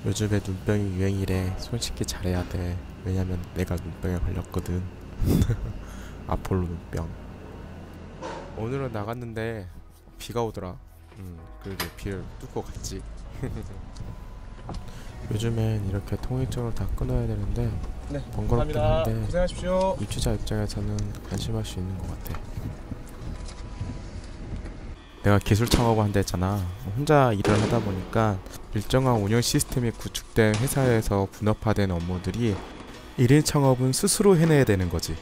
요즘에 눈병이 유행이래. 손 씻기 잘해야 돼. 왜냐면 내가 눈병에 걸렸거든. 아폴로 눈병. 오늘은 나갔는데 비가 오더라. 그래도 비를 뚫고 갔지. 요즘엔 이렇게 통일적으로 다 끊어야 되는데 네, 번거롭긴 감사합니다. 한데 고생하십시오. 입주자 입장에서는 안심할 수 있는 것 같아. 내가 기술 창업을 한다 했잖아. 혼자 일을 하다 보니까 일정한 운영 시스템이 구축된 회사에서 분업화된 업무들이 1인 창업은 스스로 해내야 되는 거지.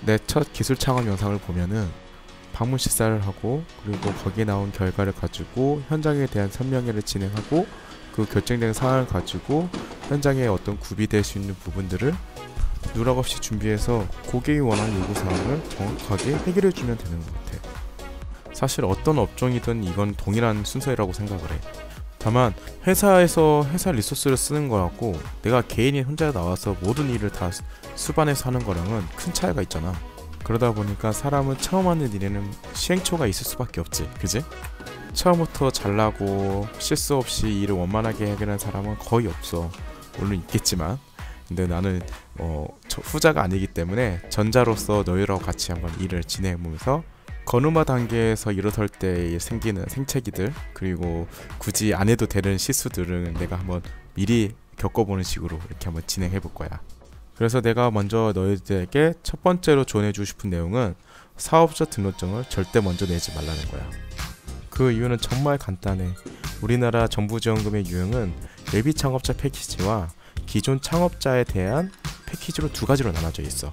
내 첫 기술 창업 영상을 보면은 방문 시사를 하고, 그리고 거기에 나온 결과를 가지고 현장에 대한 설명회를 진행하고, 그 결정된 사항을 가지고 현장에 어떤 구비될 수 있는 부분들을 누락 없이 준비해서 고객이 원하는 요구사항을 정확하게 해결해 주면 되는 것 같아. 사실 어떤 업종이든 이건 동일한 순서라고 생각을 해. 다만 회사에서 회사 리소스를 쓰는 거하고 내가 개인이 혼자 나와서 모든 일을 다 수반해서 하는 거랑은 큰 차이가 있잖아. 그러다 보니까 사람은 처음 하는 일에는 시행착오가 있을 수밖에 없지, 그지? 처음부터 잘나고 실수 없이 일을 원만하게 해결하는 사람은 거의 없어. 물론 있겠지만, 근데 나는 후자가 아니기 때문에 전자로서 너희랑 같이 한번 일을 진행해보면서 건우마 단계에서 일어설 때 생기는 생채기들, 그리고 굳이 안 해도 되는 실수들은 내가 한번 미리 겪어보는 식으로 이렇게 한번 진행해볼 거야. 그래서 내가 먼저 너희들에게 첫 번째로 조언해주고 싶은 내용은 사업자 등록증을 절대 먼저 내지 말라는 거야. 그 이유는 정말 간단해. 우리나라 정부지원금의 유형은 예비 창업자 패키지와 기존 창업자에 대한 패키지로 두 가지로 나눠져 있어.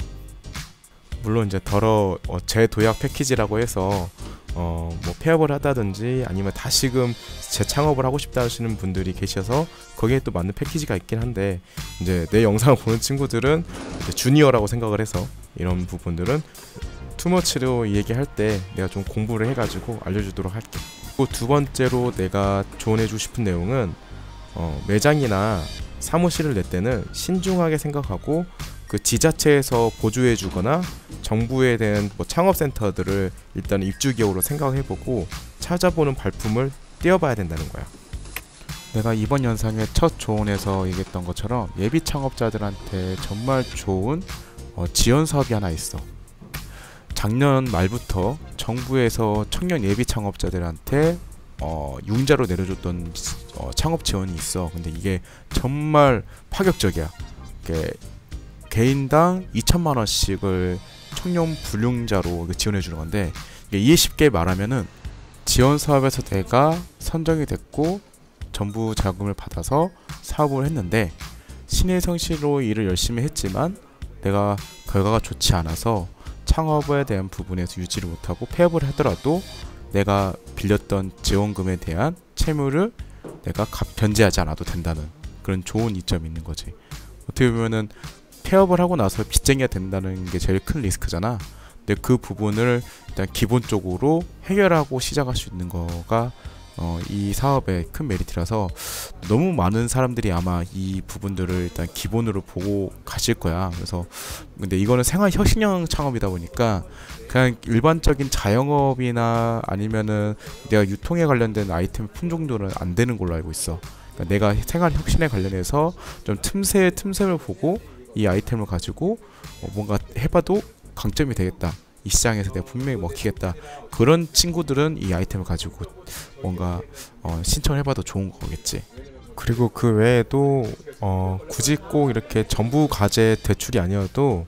물론 이제 재도약 패키지라고 해서 뭐 폐업을 하다든지 아니면 다시금 재창업을 하고 싶다 하시는 분들이 계셔서 거기에 또 맞는 패키지가 있긴 한데, 이제 내 영상을 보는 친구들은 이제 주니어라고 생각을 해서 이런 부분들은 투머치로 얘기할 때 내가 좀 공부를 해가지고 알려주도록 할게. 그리고 두 번째로 내가 조언해주고 싶은 내용은 매장이나 사무실을 낼 때는 신중하게 생각하고 그 지자체에서 보조해주거나 정부에 대한 창업센터들을 일단 입주기업으로 생각해보고 찾아보는 발품을 띄워봐야 된다는 거야. 내가 이번 영상의 첫 조언에서 얘기했던 것처럼 예비 창업자들한테 정말 좋은 지원 사업이 하나 있어. 작년 말부터 정부에서 청년 예비 창업자들한테 융자로 내려줬던 창업 지원이 있어. 근데 이게 정말 파격적이야. 이게 개인당 2천만 원씩을 청년 불융자로 지원해 주는 건데, 이게 이해 쉽게 말하면은 지원 사업에서 내가 선정이 됐고 정부 자금을 받아서 사업을 했는데 신의 성시로 일을 열심히 했지만 내가 결과가 좋지 않아서 창업에 대한 부분에서 유지를 못하고 폐업을 하더라도 내가 빌렸던 지원금에 대한 채무를 내가 변제하지 않아도 된다는 그런 좋은 이점이 있는 거지. 어떻게 보면은 폐업을 하고 나서 빚쟁이가 된다는 게 제일 큰 리스크잖아. 근데 그 부분을 일단 기본적으로 해결하고 시작할 수 있는 거가 이 사업의 큰 메리트라서 너무 많은 사람들이 아마 이 부분들을 일단 기본으로 보고 가실 거야. 그래서 근데 이거는 생활 혁신형 창업이다 보니까 그냥 일반적인 자영업이나 아니면은 내가 유통에 관련된 아이템 품종들은 안 되는 걸로 알고 있어. 그러니까 내가 생활 혁신에 관련해서 좀 틈새를 보고 이 아이템을 가지고 뭔가 해봐도 강점이 되겠다, 이 시장에서 내가 분명히 먹히겠다, 그런 친구들은 이 아이템을 가지고 뭔가 신청을 해봐도 좋은 거겠지. 그리고 그 외에도 굳이 꼭 이렇게 정부 과제 대출이 아니어도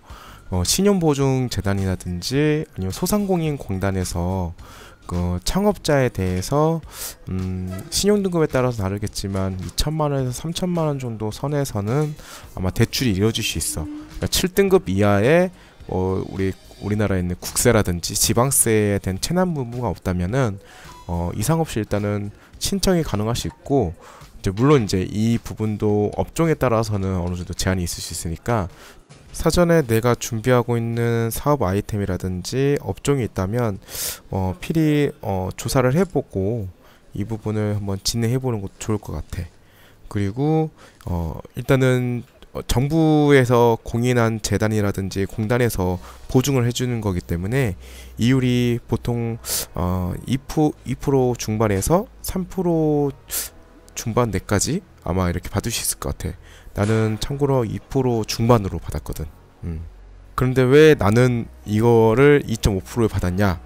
신용보증재단이라든지 아니면 소상공인공단에서 그 창업자에 대해서 신용등급에 따라서 다르겠지만 2천만 원에서 3천만 원 정도 선에서는 아마 대출이 이루어질 수 있어. 그러니까 7등급 이하의 우리나라에 있는 국세라든지 지방세에 대한 체납 부분가 없다면은 이상 없이 일단은 신청이 가능할 수 있고, 이제 물론 이제 이 부분도 업종에 따라서는 어느 정도 제한이 있을 수 있으니까 사전에 내가 준비하고 있는 사업 아이템이라든지 업종이 있다면 필히 조사를 해보고 이 부분을 한번 진행해보는 것도 좋을 것 같아. 그리고 일단은 정부에서 공인한 재단이라든지 공단에서 보증을 해주는 거기 때문에 이율이 보통 2% 중반에서 3% 중반 내까지 아마 이렇게 받을 수 있을 것 같아. 나는 참고로 2% 중반으로 받았거든. 그런데 왜 나는 이거를 2.5%에 받았냐?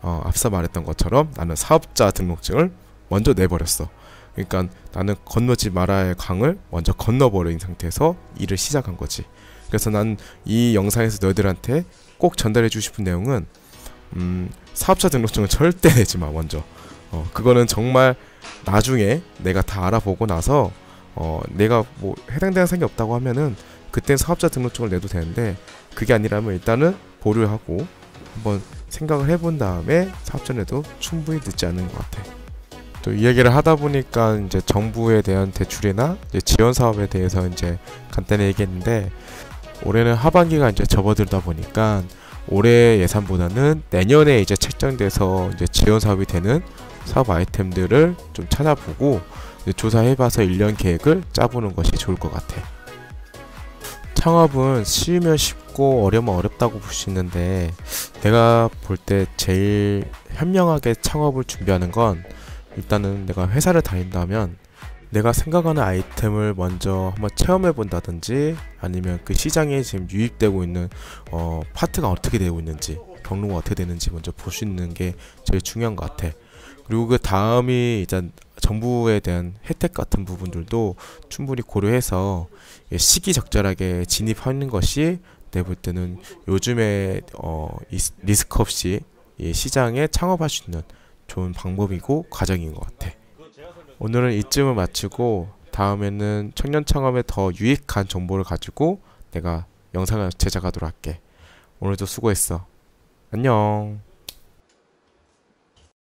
앞서 말했던 것처럼 나는 사업자 등록증을 먼저 내버렸어. 그러니까 나는 건너지 말아야 할 강을 먼저 건너버린 상태에서 일을 시작한 거지. 그래서 난 이 영상에서 너희들한테 꼭 전달해주고 싶은 내용은 사업자 등록증은 절대 내지 마. 먼저 그거는 정말 나중에 내가 다 알아보고 나서 내가 뭐 해당되는 사항이 없다고 하면은 그땐 사업자 등록증을 내도 되는데, 그게 아니라면 일단은 보류하고 한번 생각을 해본 다음에 사업자 내도 충분히 늦지 않은 것 같아. 또 이야기를 하다 보니까 이제 정부에 대한 대출이나 이제 지원 사업에 대해서 이제 간단히 얘기했는데, 올해는 하반기가 이제 접어들다 보니까 올해 예산보다는 내년에 이제 책정돼서 이제 지원 사업이 되는 사업 아이템들을 좀 찾아보고 조사해봐서 1년 계획을 짜보는 것이 좋을 것 같아. 창업은 쉬우면 쉽고 어려우면 어렵다고 볼 수 있는데, 내가 볼 때 제일 현명하게 창업을 준비하는 건, 일단은 내가 회사를 다닌다면 내가 생각하는 아이템을 먼저 한번 체험해 본다든지, 아니면 그 시장에 지금 유입되고 있는 파트가 어떻게 되고 있는지, 경로가 어떻게 되는지 먼저 볼 수 있는 게 제일 중요한 것 같아. 그리고 그 다음이 일단 정부에 대한 혜택 같은 부분들도 충분히 고려해서 시기적절하게 진입하는 것이 내 볼 때는 요즘에 리스크 없이 시장에 창업할 수 있는 좋은 방법이고 과정인 것 같아. 오늘은 이쯤을 마치고 다음에는 청년 창업에 더 유익한 정보를 가지고 내가 영상을 제작하도록 할게. 오늘도 수고했어. 안녕.